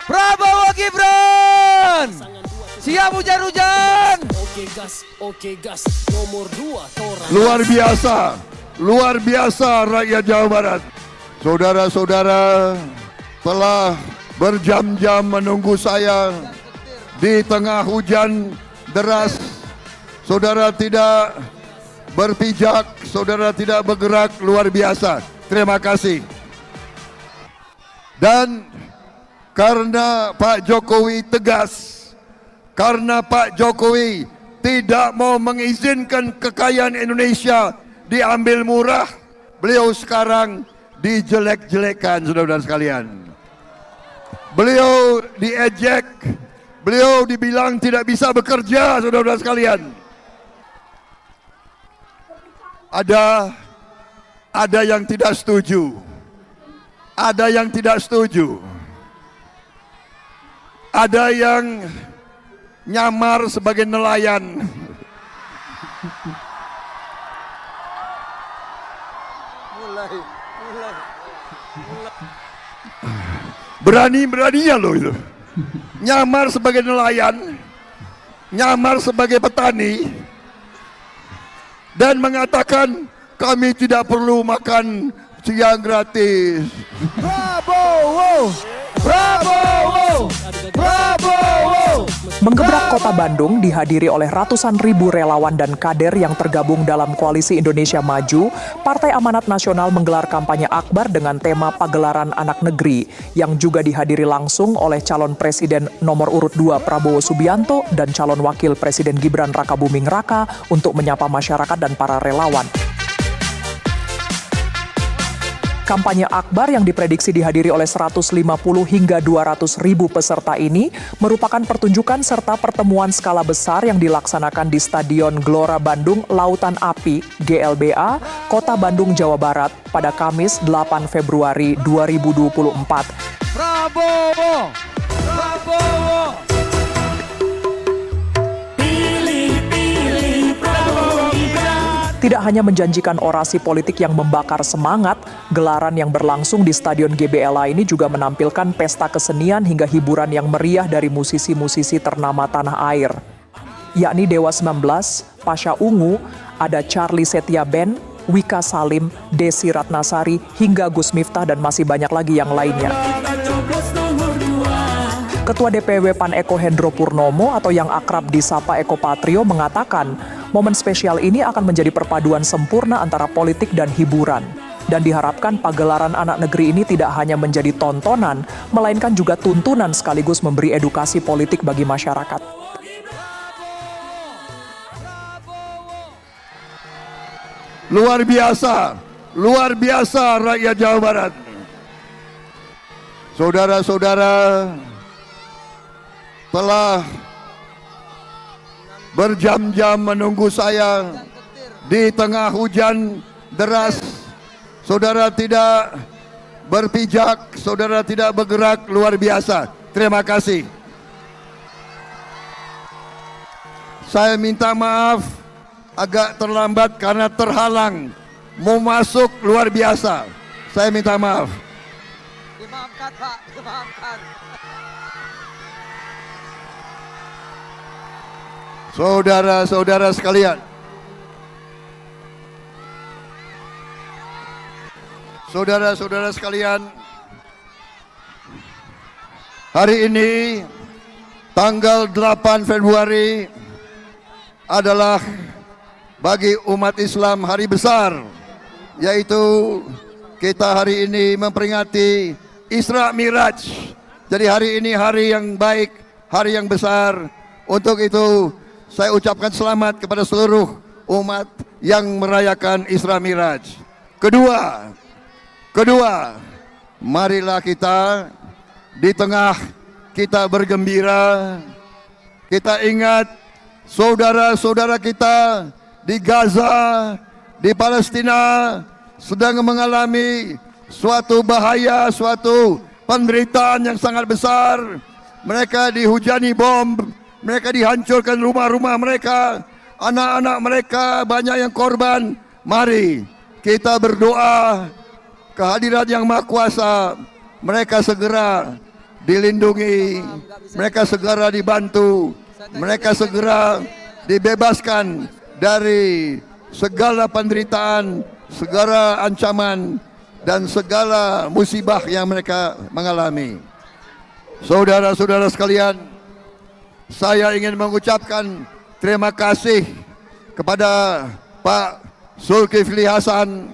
Prabowo Gibran. Siap hujan-hujan. Oke gas, nomor 2 Tora. Luar biasa rakyat Jawa Barat. Saudara-saudara telah berjam-jam menunggu saya di tengah hujan deras. Saudara tidak berpijak, saudara tidak bergerak, luar biasa. Terima kasih. Dan karena Pak Jokowi tegas, karena Pak Jokowi tidak mau mengizinkan kekayaan Indonesia diambil murah, beliau sekarang dijelek-jelekan, saudara-saudara sekalian. Beliau diejek, beliau dibilang tidak bisa bekerja, saudara-saudara sekalian. Ada yang tidak setuju. Ada yang tidak setuju. Ada yang nyamar sebagai nelayan. Berani-beraninya loh itu. Nyamar sebagai nelayan, nyamar sebagai petani, dan mengatakan kami tidak perlu makan siang gratis. Prabowo. Prabowo. Prabowo. Menggebrak kota Bandung dihadiri oleh ratusan ribu relawan dan kader yang tergabung dalam Koalisi Indonesia Maju. Partai Amanat Nasional menggelar kampanye akbar dengan tema Pagelaran Anak Negeri yang juga dihadiri langsung oleh calon presiden nomor urut 2 Prabowo Subianto dan calon wakil presiden Gibran Rakabuming Raka untuk menyapa masyarakat dan para relawan. Kampanye akbar yang diprediksi dihadiri oleh 150 hingga 200 ribu peserta ini merupakan pertunjukan serta pertemuan skala besar yang dilaksanakan di Stadion Gelora Bandung Lautan Api GLBA, Kota Bandung, Jawa Barat pada Kamis 8 Februari 2024. Prabowo. Prabowo. Tidak hanya menjanjikan orasi politik yang membakar semangat, gelaran yang berlangsung di Stadion GBLA ini juga menampilkan pesta kesenian hingga hiburan yang meriah dari musisi-musisi ternama tanah air. Yakni Dewa 19, Pasha Ungu, ada Charlie Setia Band, Wika Salim, Desi Ratnasari, hingga Gus Miftah dan masih banyak lagi yang lainnya. Ketua DPW PAN Eko Hendro Purnomo atau yang akrab disapa Eko Patrio mengatakan, momen spesial ini akan menjadi perpaduan sempurna antara politik dan hiburan. Dan diharapkan pagelaran anak negeri ini tidak hanya menjadi tontonan, melainkan juga tuntunan sekaligus memberi edukasi politik bagi masyarakat. Luar biasa rakyat Jawa Barat. Saudara-saudara telah berjam-jam menunggu saya di tengah hujan deras. Saudara tidak berpijak, saudara tidak bergerak, luar biasa. Terima kasih. Saya minta maaf agak terlambat karena terhalang. Mau masuk luar biasa. Saya minta maaf. Dimaafkan, Pak. Dimaafkan. Saudara-saudara sekalian, saudara-saudara sekalian, hari ini tanggal 8 Februari adalah bagi umat Islam hari besar, yaitu kita hari ini memperingati Isra Miraj. Jadi hari ini hari yang baik, hari yang besar. Untuk itu saya ucapkan selamat kepada seluruh umat yang merayakan Isra Miraj. Kedua, marilah kita di tengah kita bergembira, kita ingat saudara-saudara kita di Gaza, di Palestina sedang mengalami suatu bahaya, suatu penderitaan yang sangat besar. Mereka dihujani bom, mereka dihancurkan rumah-rumah mereka, anak-anak mereka, banyak yang korban. Mari kita berdoa kehadirat Yang Maha Kuasa, mereka segera dilindungi, mereka segera dibantu, mereka segera dibebaskan dari segala penderitaan, segala ancaman, dan segala musibah yang mereka mengalami. Saudara-saudara sekalian, saya ingin mengucapkan terima kasih kepada Pak Zulkifli Hasan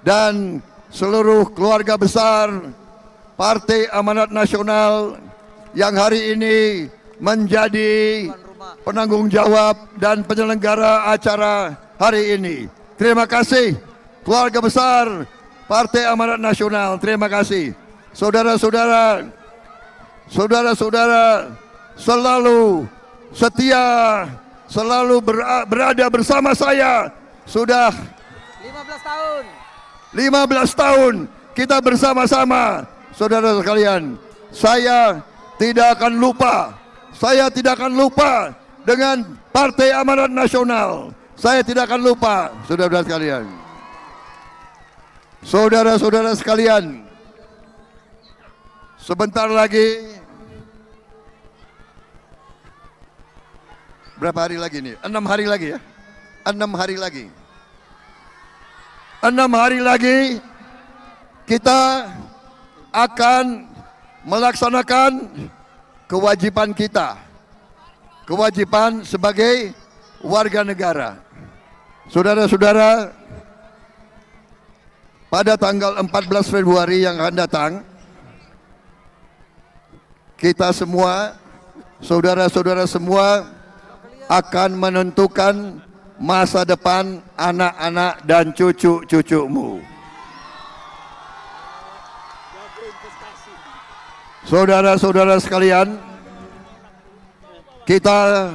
dan seluruh keluarga besar Partai Amanat Nasional yang hari ini menjadi penanggung jawab dan penyelenggara acara hari ini. Terima kasih keluarga besar Partai Amanat Nasional, terima kasih. Saudara-saudara, saudara-saudara selalu setia, selalu berada bersama saya. Sudah 15 tahun. 15 tahun kita bersama-sama. Saudara sekalian, saya tidak akan lupa dengan Partai Amanat Nasional. Saya tidak akan lupa, saudara-saudara sekalian. Saudara-saudara sekalian, sebentar lagi, berapa hari lagi nih? 6 hari lagi ya? 6 hari lagi. 6 hari lagi kita akan melaksanakan kewajiban kita, kewajiban sebagai warga negara. Saudara-saudara, pada tanggal 14 Februari yang akan datang, kita semua, saudara-saudara semua akan menentukan masa depan anak-anak dan cucu-cucumu. Saudara-saudara sekalian, kita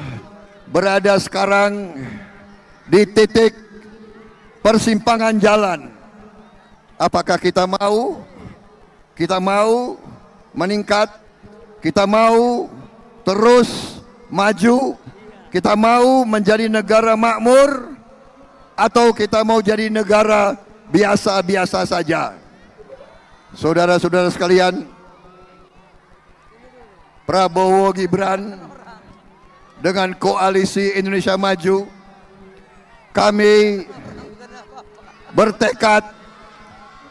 berada sekarang di titik persimpangan jalan. Apakah kita mau meningkat, kita mau terus maju, kita mau menjadi negara makmur, atau kita mau jadi negara biasa-biasa saja? Saudara-saudara sekalian, Prabowo Gibran dengan koalisi Indonesia Maju, kami bertekad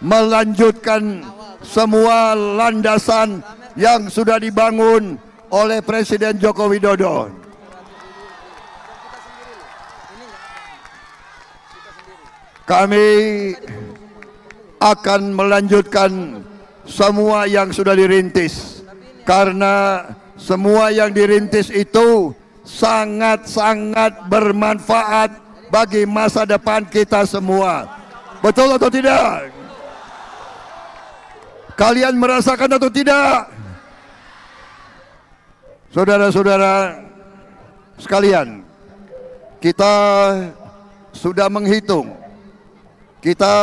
melanjutkan semua landasan yang sudah dibangun oleh Presiden Joko Widodo. Kami akan melanjutkan semua yang sudah dirintis, karena semua yang dirintis itu sangat-sangat bermanfaat bagi masa depan kita semua. Betul atau tidak? Kalian merasakan atau tidak? Saudara-saudara sekalian, kita sudah menghitung, kita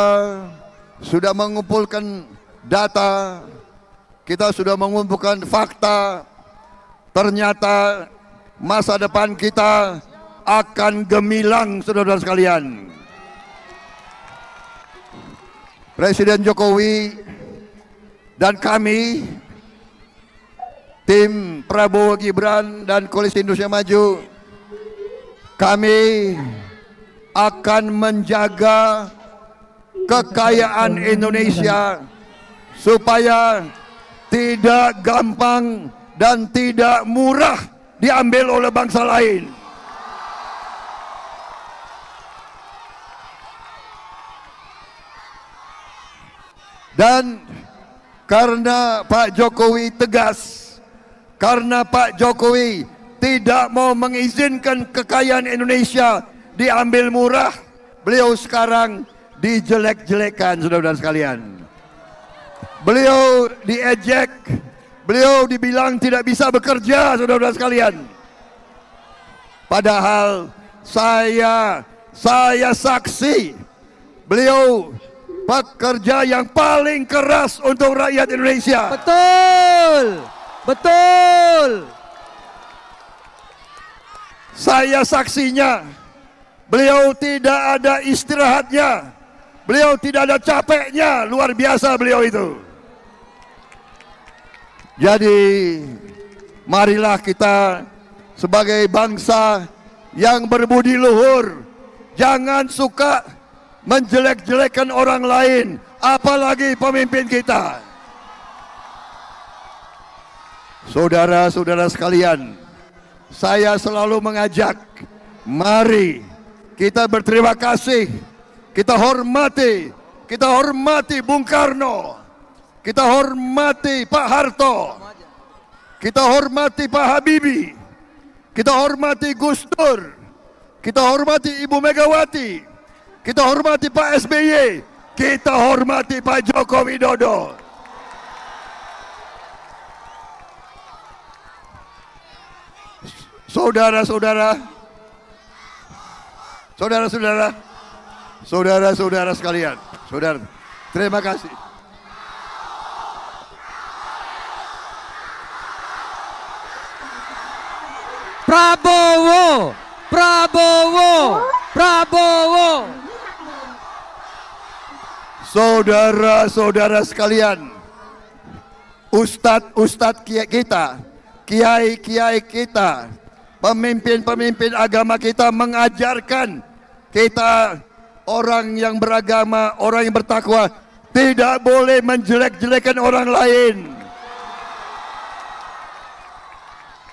sudah mengumpulkan data, kita sudah mengumpulkan fakta. Ternyata masa depan kita akan gemilang, saudara sekalian. Presiden Jokowi dan kami, tim Prabowo Gibran dan Koalisi Indonesia Maju, kami akan menjaga kekayaan Indonesia supaya tidak gampang dan tidak murah diambil oleh bangsa lain. Dan karena Pak Jokowi tegas, karena Pak Jokowi tidak mau mengizinkan kekayaan Indonesia diambil murah, beliau sekarang dijelek-jelekan, saudara-saudara sekalian. Beliau diejek, beliau dibilang tidak bisa bekerja, saudara-saudara sekalian. Padahal saya saksi, beliau pekerja yang paling keras untuk rakyat Indonesia. Betul, betul. Saya saksinya, beliau tidak ada istirahatnya, beliau tidak ada capeknya, luar biasa beliau itu. Jadi marilah kita sebagai bangsa yang berbudi luhur, jangan suka menjelek-jelekan orang lain, apalagi pemimpin kita. Saudara-saudara sekalian, saya selalu mengajak, mari kita berterima kasih, kita hormati Bung Karno, kita hormati Pak Harto, kita hormati Pak Habibie, kita hormati Gus Dur, kita hormati Ibu Megawati, kita hormati Pak SBY, kita hormati Pak Joko Widodo. Saudara-saudara sekalian, terima kasih. Prabowo, Prabowo, Prabowo. Saudara-saudara sekalian, ustadz-ustadz kita, kiai-kiai kita, pemimpin-pemimpin agama kita mengajarkan kita orang yang beragama, orang yang bertakwa tidak boleh menjelek-jelekan orang lain,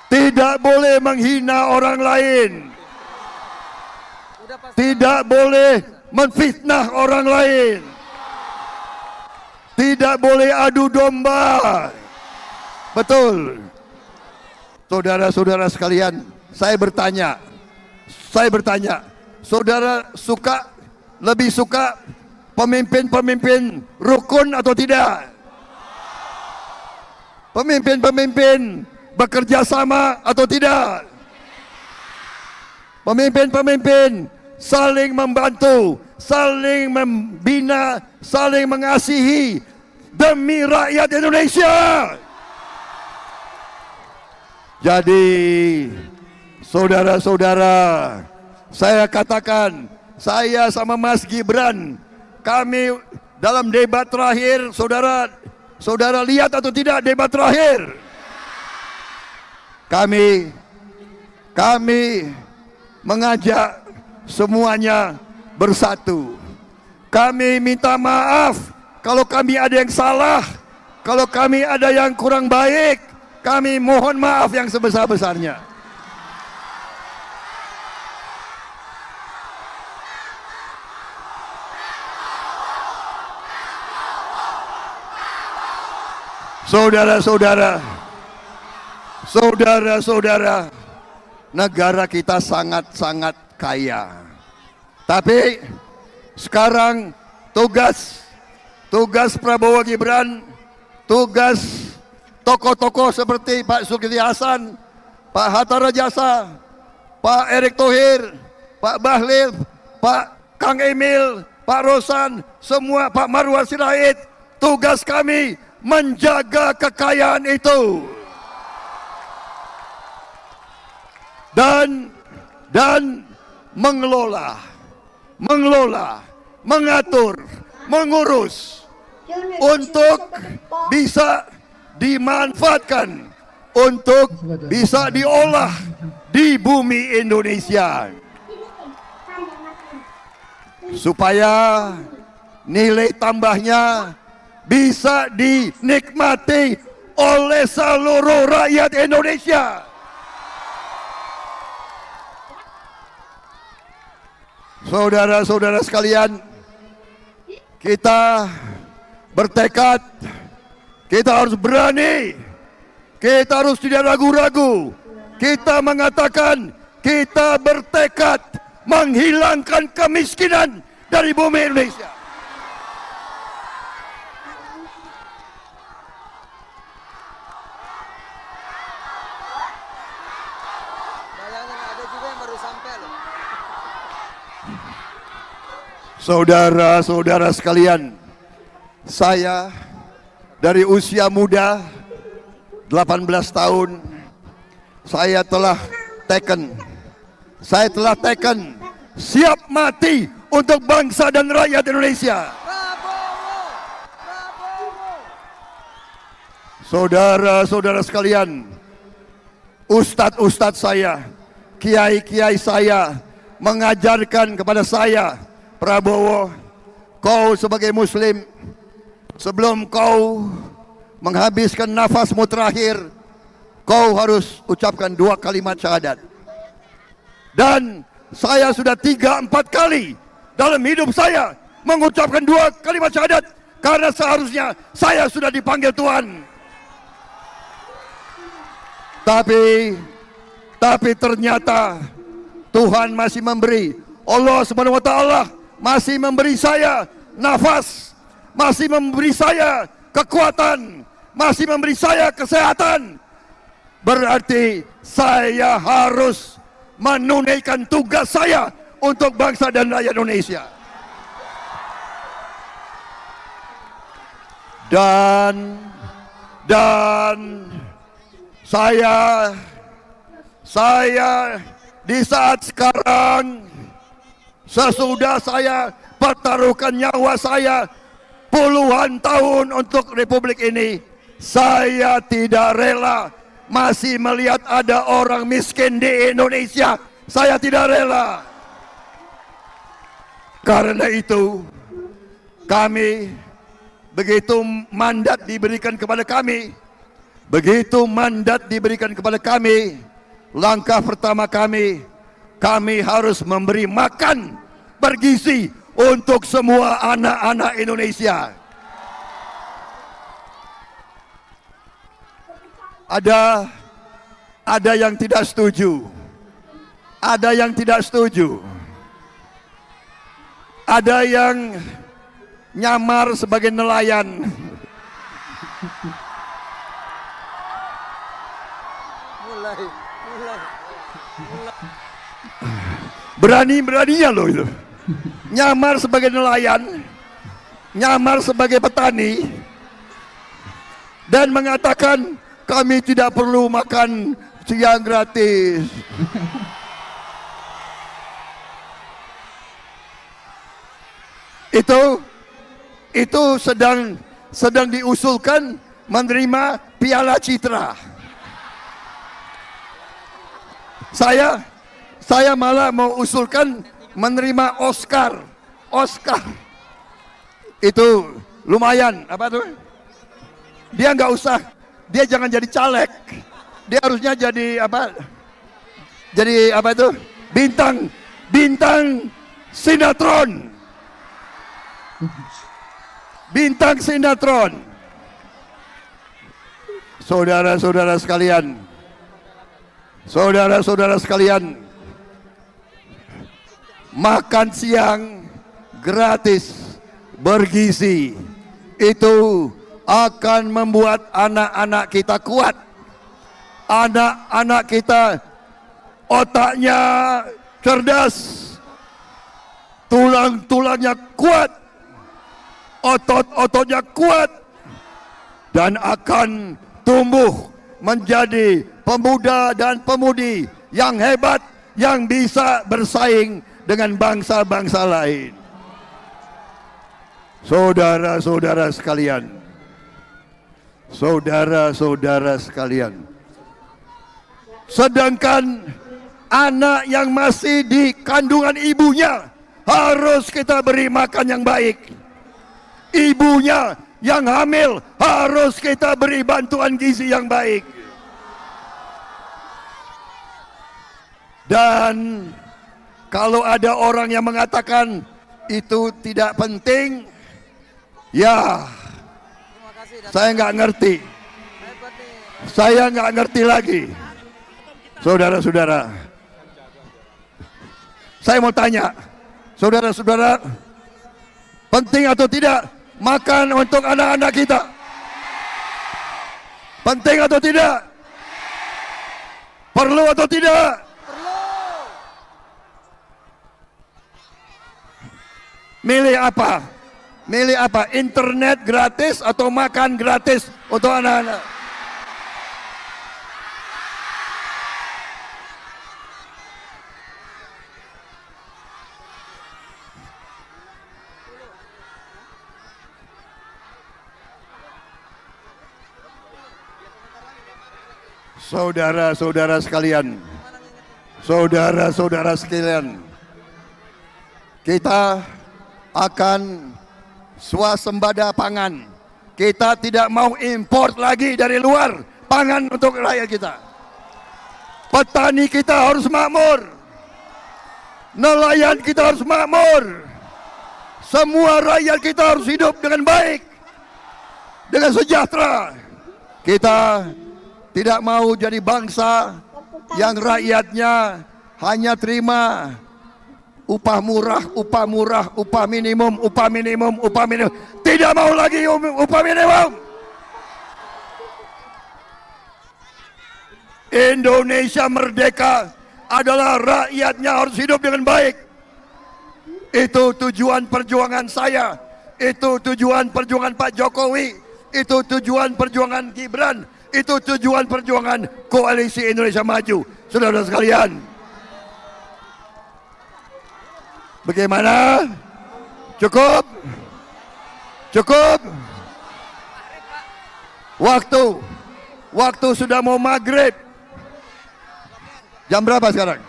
tidak boleh menghina orang lain, tidak boleh menfitnah orang lain, tidak boleh adu domba. Betul. Saudara-saudara sekalian, saya bertanya, saudara lebih suka pemimpin-pemimpin rukun atau tidak? Pemimpin-pemimpin bekerja sama atau tidak? Pemimpin-pemimpin saling membantu, saling membina, saling mengasihi demi rakyat Indonesia. Jadi saudara-saudara, saya katakan, saya sama Mas Gibran, kami dalam debat terakhir, saudara lihat atau tidak debat terakhir? Kami mengajak semuanya bersatu. Kami minta maaf kalau kami ada yang salah, kalau kami ada yang kurang baik, kami mohon maaf yang sebesar-besarnya. Saudara-saudara, negara kita sangat-sangat kaya. Tapi sekarang tugas Prabowo Gibran, tugas tokoh-tokoh seperti Pak Zulkifli Hasan, Pak Hatta Rajasa, Pak Erick Thohir, Pak Bahlil, Pak Kang Emil, Pak Rosan, semua Pak Marwar Sirait, tugas kami menjaga kekayaan itu dan mengelola, mengatur, mengurus untuk bisa dimanfaatkan, untuk bisa diolah di bumi Indonesia, supaya nilai tambahnya bisa dinikmati oleh seluruh rakyat Indonesia. Saudara-saudara sekalian, kita bertekad, kita harus berani, kita harus tidak ragu-ragu. Kita mengatakan kita bertekad menghilangkan kemiskinan dari bumi Indonesia. Bayangin ada juga yang baru sampai loh. Saudara-saudara sekalian, saya dari usia muda 18 tahun saya telah taken siap mati untuk bangsa dan rakyat Indonesia. Saudara-saudara sekalian, ustadz-ustadz saya, kiai-kiai saya mengajarkan kepada saya, Prabowo, kau sebagai muslim, sebelum kau menghabiskan nafasmu terakhir, kau harus ucapkan 2 kalimat syahadat. Dan saya sudah 3-4 kali dalam hidup saya mengucapkan 2 kalimat syahadat, karena seharusnya saya sudah dipanggil Tuhan. Tapi ternyata Tuhan masih memberi, Allah Subhanahu wa taala masih memberi saya nafas, masih memberi saya kekuatan, masih memberi saya kesehatan. Berarti saya harus menunaikan tugas saya untuk bangsa dan rakyat Indonesia. Dan saya di saat sekarang, sesudah saya pertaruhkan nyawa saya puluhan tahun untuk Republik ini, saya tidak rela masih melihat ada orang miskin di Indonesia. Saya tidak rela. Karena itu, kami, begitu mandat diberikan kepada kami, langkah pertama kami harus memberi makan bergizi untuk semua anak-anak Indonesia. Ada yang tidak setuju. Ada yang tidak setuju. Ada yang nyamar sebagai nelayan. Mulai. Berani-beraninya loh itu. Nyamar sebagai nelayan, nyamar sebagai petani, dan mengatakan kami tidak perlu makan siang gratis. Itu sedang diusulkan menerima Piala Citra. Saya malah mau usulkan menerima Oscar. Itu lumayan, apa tuh? Dia nggak usah, dia jangan jadi caleg. Dia harusnya jadi apa? Jadi apa itu? Bintang sinetron. Bintang sinetron. Saudara-saudara sekalian, makan siang gratis bergizi itu akan membuat anak-anak kita kuat. Anak-anak kita otaknya cerdas, tulang-tulangnya kuat, otot-ototnya kuat, dan akan tumbuh menjadi pemuda dan pemudi yang hebat, yang bisa bersaing dengan bangsa-bangsa lain. Saudara-saudara sekalian, sedangkan anak yang masih di kandungan ibunya harus kita beri makan yang baik. Ibunya yang hamil harus kita beri bantuan gizi yang baik. Dan kalau ada orang yang mengatakan itu tidak penting, ya saya nggak ngerti. Saya nggak ngerti lagi. Saudara-saudara, saya mau tanya, saudara-saudara, penting atau tidak makan untuk anak-anak kita? Penting atau tidak? Perlu atau tidak? Milih apa? Milih apa? Internet gratis atau makan gratis untuk anak-anak? Saudara-saudara sekalian, kita akan swasembada pangan. Kita tidak mau import lagi dari luar pangan untuk rakyat kita. Petani kita harus makmur, nelayan kita harus makmur, semua rakyat kita harus hidup dengan baik, dengan sejahtera. Kita tidak mau jadi bangsa yang rakyatnya hanya terima upah murah, upah minimum. Tidak mau lagi upah minimum. Indonesia merdeka adalah rakyatnya harus hidup dengan baik. Itu tujuan perjuangan saya. Itu tujuan perjuangan Pak Jokowi. Itu tujuan perjuangan Gibran. Itu tujuan perjuangan Koalisi Indonesia Maju. Saudara sekalian, bagaimana? Cukup? Cukup? Waktu sudah mau maghrib. Jam berapa sekarang?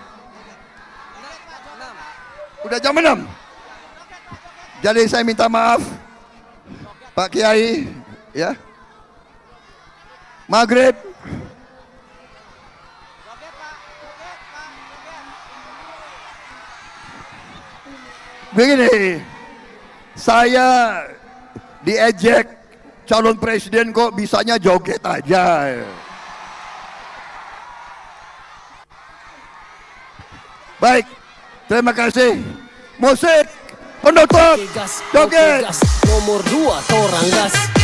Udah jam 6. Jadi saya minta maaf Pak Kiai, ya. Maghrib. Begini, saya diejek calon presiden kok bisanya joget aja. Baik, terima kasih. Musik penutup, Oke gas, joget. nomor 2 orang gas.